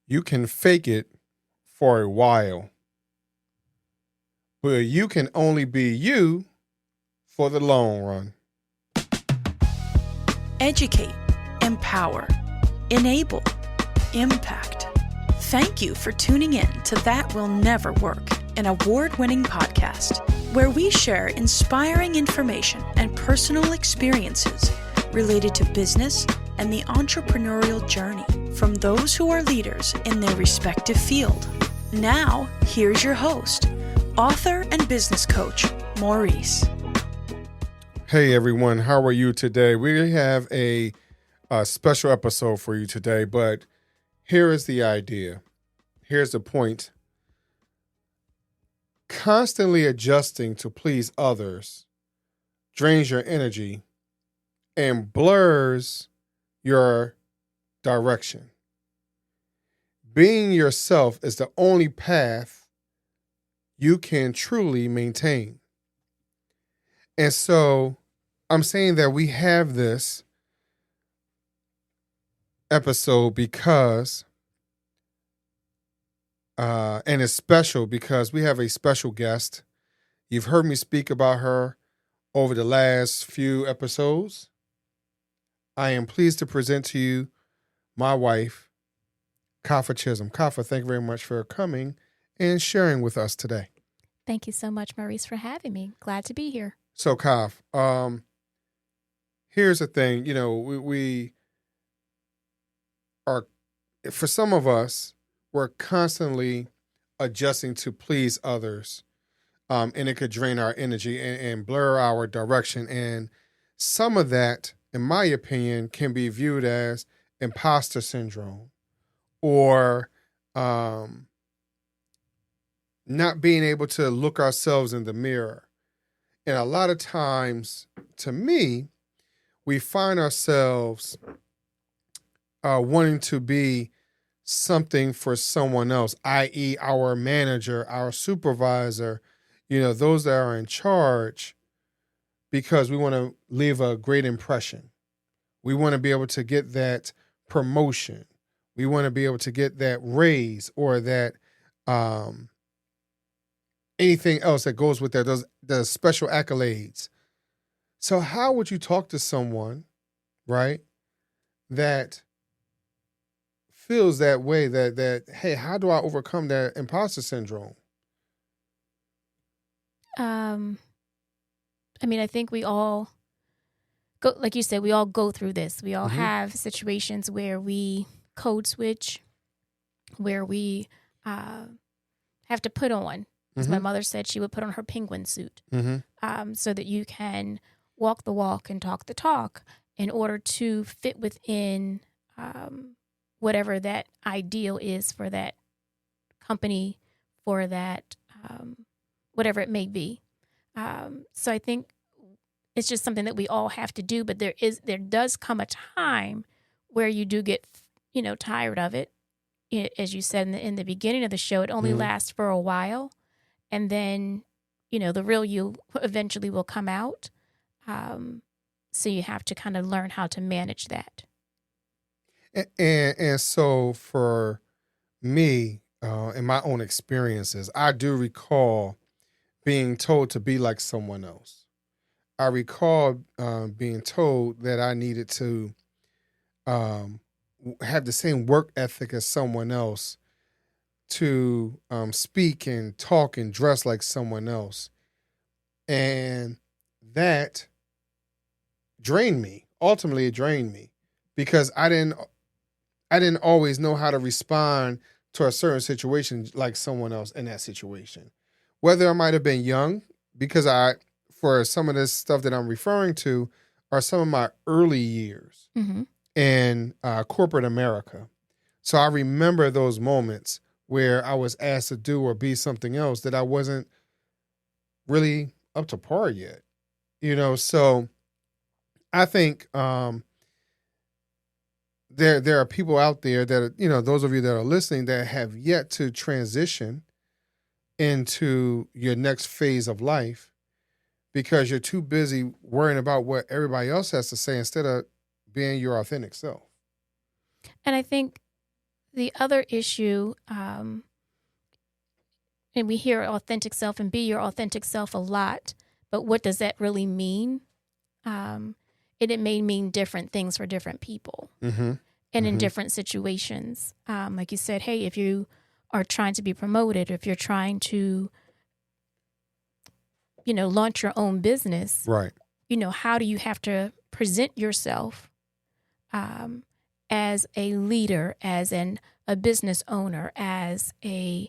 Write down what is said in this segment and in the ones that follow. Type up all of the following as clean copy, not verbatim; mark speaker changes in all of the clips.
Speaker 1: You can fake it for a while, but you can only be you for the long run.
Speaker 2: Educate, empower, enable, impact. Thank you for tuning in to That Will Never Work, an award-winning podcast where we share inspiring information and personal experiences related to business and the entrepreneurial journey from those who are leaders in their respective field. Now, here's your host, author and business coach, Maurice.
Speaker 1: Hey everyone, how are you today? We have a special episode for you today, but here is the idea. Here's the point. Constantly adjusting to please others drains your energy and blurs your direction. Being yourself is the only path you can truly maintain. And so I'm saying that we have this episode because, and it's special because we have a special guest. You've heard me speak about her over the last few episodes. I am pleased to present to you my wife, Kafi Chism. Kafi, thank you very much for coming and sharing with us today.
Speaker 3: Thank you so much, Maurice, for having me. Glad to be here.
Speaker 1: So, Kaf, here's the thing. You know, we are, for some of us, we're constantly adjusting to please others, and it could drain our energy and blur our direction. And some of that, in my opinion, can be viewed as imposter syndrome or not being able to look ourselves in the mirror. And a lot of times, to me, we find ourselves wanting to be something for someone else, i.e. our manager, our supervisor, those that are in charge, because we want to leave a great impression. We want to be able to get that promotion. We want to be able to get that raise or that anything else that goes with that, the special accolades. So how would you talk to someone, right, that feels that way, that hey, how do I overcome that imposter syndrome?
Speaker 3: I think we all go, like you said, we all go through this. We all have situations where we code switch, where we have to put on, as my mother said, she would put on her penguin suit, so that you can walk the walk and talk the talk in order to fit within whatever that ideal is for that company, for that whatever it may be. So I think it's just something that we all have to do, but there does come a time where you do get, tired of it. As you said in the beginning of the show, it only lasts for a while, and then, the real you eventually will come out. So you have to kind of learn how to manage that.
Speaker 1: And so for me, in my own experiences, I do recall being told to be like someone else. I recall being told that I needed to have the same work ethic as someone else, to speak and talk and dress like someone else. And that drained me. Ultimately, it drained me because I didn't always know how to respond to a certain situation like someone else in that situation. Whether I might have been young, because for some of this stuff that I'm referring to are some of my early years in corporate America. So I remember those moments where I was asked to do or be something else that I wasn't really up to par yet. So I think there are people out there that, those of you that are listening that have yet to transition into your next phase of life because you're too busy worrying about what everybody else has to say instead of being your authentic self.
Speaker 3: And I think the other issue, and we hear authentic self and be your authentic self a lot, but what does that really mean? It may mean different things for different people and in different situations. Like you said, hey, if you are trying to be promoted, if you're trying to, launch your own business,
Speaker 1: right?
Speaker 3: How do you have to present yourself as a leader, as a business owner, as an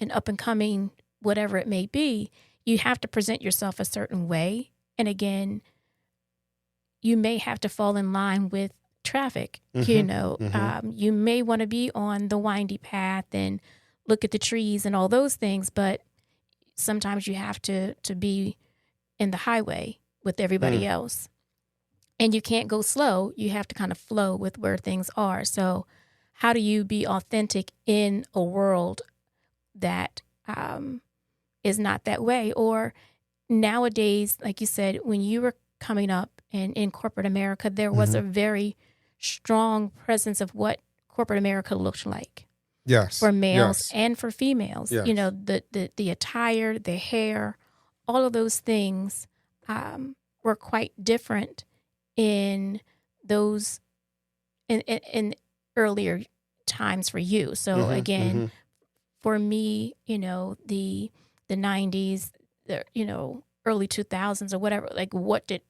Speaker 3: up and coming, whatever it may be? You have to present yourself a certain way. And again, you may have to fall in line with traffic. You may want to be on the windy path and look at the trees and all those things, but sometimes you have to be in the highway with everybody else. And you can't go slow. You have to kind of flow with where things are. So how do you be authentic in a world that is not that way? Or nowadays, like you said, when you were coming up in corporate America, there was a very strong presence of what corporate America looked like.
Speaker 1: Yes.
Speaker 3: For males and for females.
Speaker 1: Yes.
Speaker 3: The attire, the hair, all of those things were quite different in those in earlier times for you. So again, for me, the 90s, the early 2000s or whatever, like what did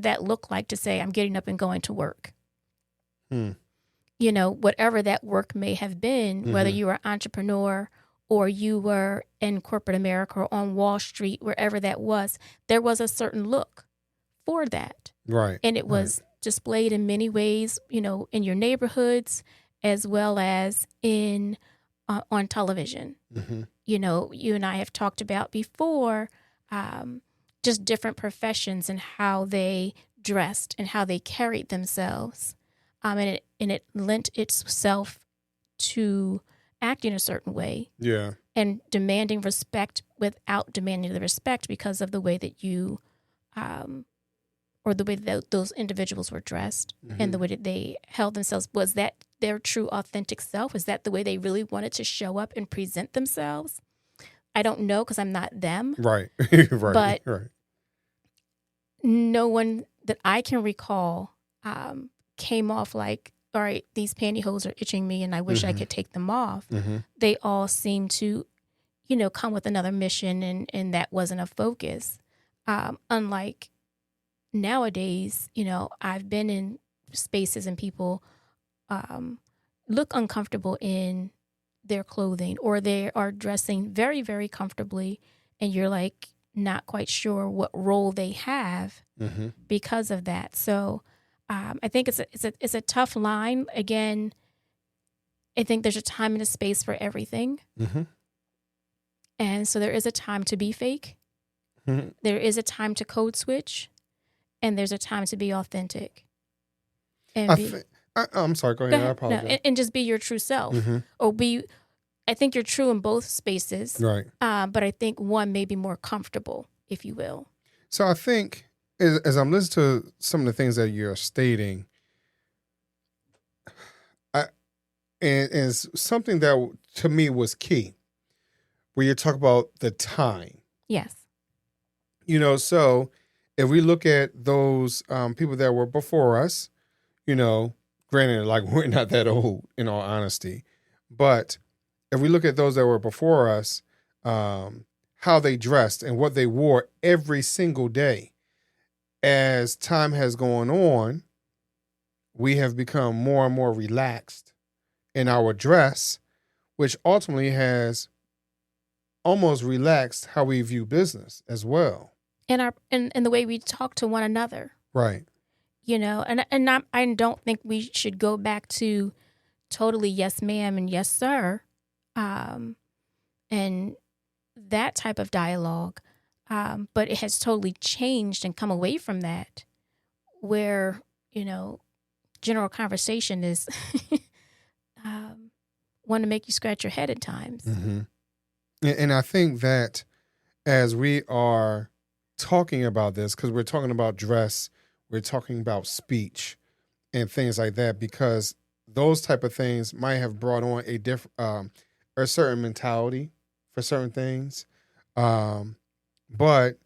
Speaker 3: that look like to say I'm getting up and going to work? Whatever that work may have been, whether you were an entrepreneur or you were in corporate America or on Wall Street, wherever that was, there was a certain look for that.
Speaker 1: Right.
Speaker 3: And it was displayed in many ways, in your neighborhoods as well as in on television. You and I have talked about before just different professions and how they dressed and how they carried themselves. And it lent itself to acting a certain way.
Speaker 1: Yeah.
Speaker 3: And demanding respect without demanding the respect because of the way that you, or the way that those individuals were dressed and the way that they held themselves. Was that their true authentic self? Is that the way they really wanted to show up and present themselves? I don't know because I'm not them.
Speaker 1: Right.
Speaker 3: But no one that I can recall came off like, all right, these pantyhose are itching me and I wish I could take them off. They all seem to, come with another mission and that wasn't a focus. Unlike nowadays, I've been in spaces and people look uncomfortable in their clothing or they are dressing very, very comfortably and you're like not quite sure what role they have because of that. So I think it's a tough line. Again, I think there's a time and a space for everything. And so there is a time to be fake. There is a time to code switch. And there's a time to be authentic. And
Speaker 1: I'm sorry, go ahead. I apologize.
Speaker 3: No, and just be your true self. Or I think you're true in both spaces.
Speaker 1: Right.
Speaker 3: But I think one may be more comfortable, if you will.
Speaker 1: So I think as I'm listening to some of the things that you're stating, and something that to me was key, where you talk about the time.
Speaker 3: Yes.
Speaker 1: So if we look at those people that were before us, granted, like we're not that old in all honesty, but if we look at those that were before us, how they dressed and what they wore every single day, as time has gone on, we have become more and more relaxed in our dress, which ultimately has almost relaxed how we view business as well.
Speaker 3: And the way we talk to one another. Right. I don't think we should go back to totally yes, ma'am, and yes, sir. And that type of dialogue. But it has totally changed and come away from that where, general conversation is one to make you scratch your head at times.
Speaker 1: And I think that as we are talking about this, because we're talking about dress, we're talking about speech, and things like that, because those type of things might have brought on a different a certain mentality for certain things. But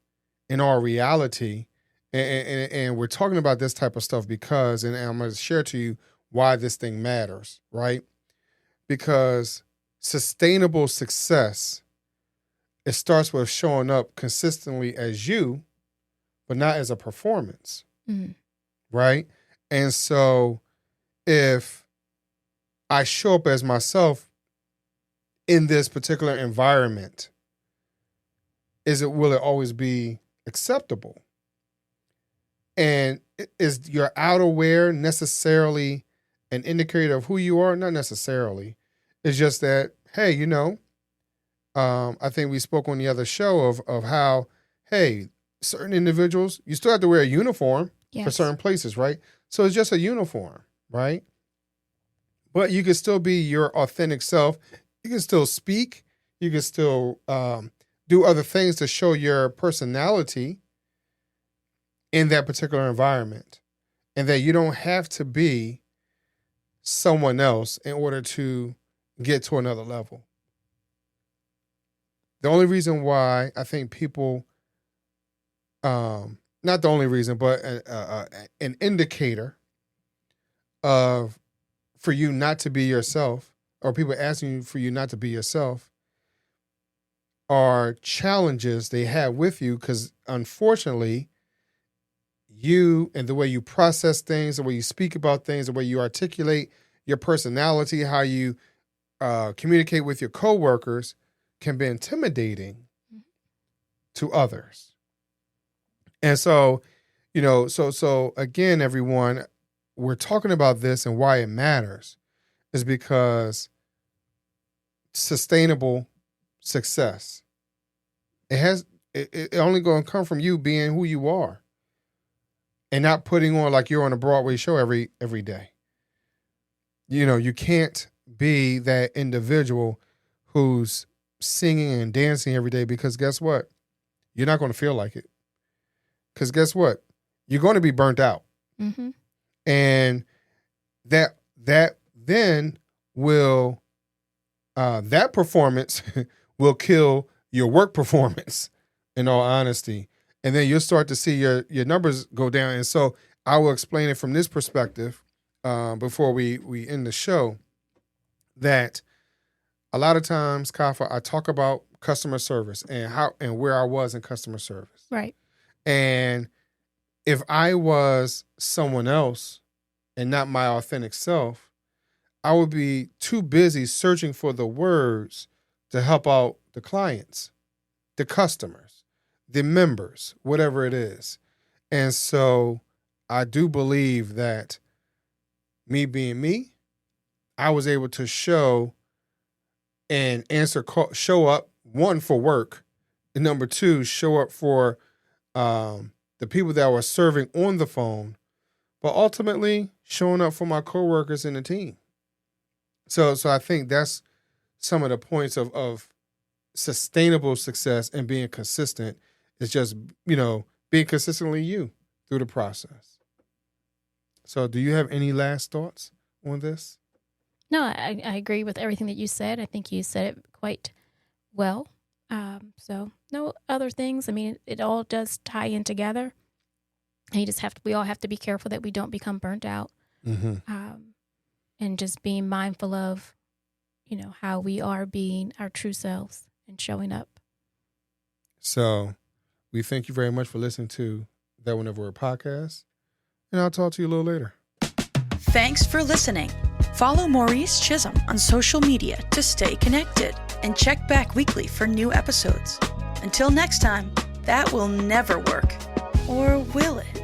Speaker 1: in our reality, and we're talking about this type of stuff because, and I'm going to share to you why this thing matters, right? Because sustainable success, it starts with showing up consistently as you, but not as a performance, right? And so if I show up as myself in this particular environment, will it always be acceptable? And is your outerwear necessarily an indicator of who you are? Not necessarily. It's just that, hey, I think we spoke on the other show of how, hey, certain individuals, you still have to wear a uniform for certain places, right? So it's just a uniform, right? But you can still be your authentic self. You can still speak. You can still do other things to show your personality in that particular environment. And that you don't have to be someone else in order to get to another level. The only reason why I think people, not the only reason, but an indicator for you not to be yourself, or people asking you for you not to be yourself, are challenges they have with you, because unfortunately, you and the way you process things, the way you speak about things, the way you articulate your personality, how you communicate with your coworkers, can be intimidating to others. And so, so again, everyone, we're talking about this, and why it matters is because sustainable success, it only going to come from you being who you are and not putting on like you're on a Broadway show every day. You can't be that individual who's singing and dancing every day, because guess what? You're not going to feel like it. Because guess what? You're going to be burnt out. Mm-hmm. And that then will, that performance will kill your work performance, in all honesty. And then you'll start to see your numbers go down. And so I will explain it from this perspective before we end the show, that a lot of times, Kafa, I talk about customer service and how and where I was in customer service.
Speaker 3: Right.
Speaker 1: And if I was someone else and not my authentic self, I would be too busy searching for the words to help out the clients, the customers, the members, whatever it is. And so I do believe that me being me, I was able to show and show up, one, for work, and number two, show up for the people that were serving on the phone, but ultimately showing up for my coworkers and the team. So I think that's some of the points of sustainable success and being consistent. Is just, being consistently you through the process. So do you have any last thoughts on this?
Speaker 3: No, I agree with everything that you said. I think you said it quite well. So no other things. I mean, it all does tie in together. And we all have to be careful that we don't become burnt out. Mm-hmm. And just being mindful of, how we are being our true selves and showing up.
Speaker 1: So we thank you very much for listening to That Will Never Work podcast. And I'll talk to you a little later.
Speaker 2: Thanks for listening. Follow Maurice Chism on social media to stay connected, and check back weekly for new episodes. Until next time, that will never work. Or will it?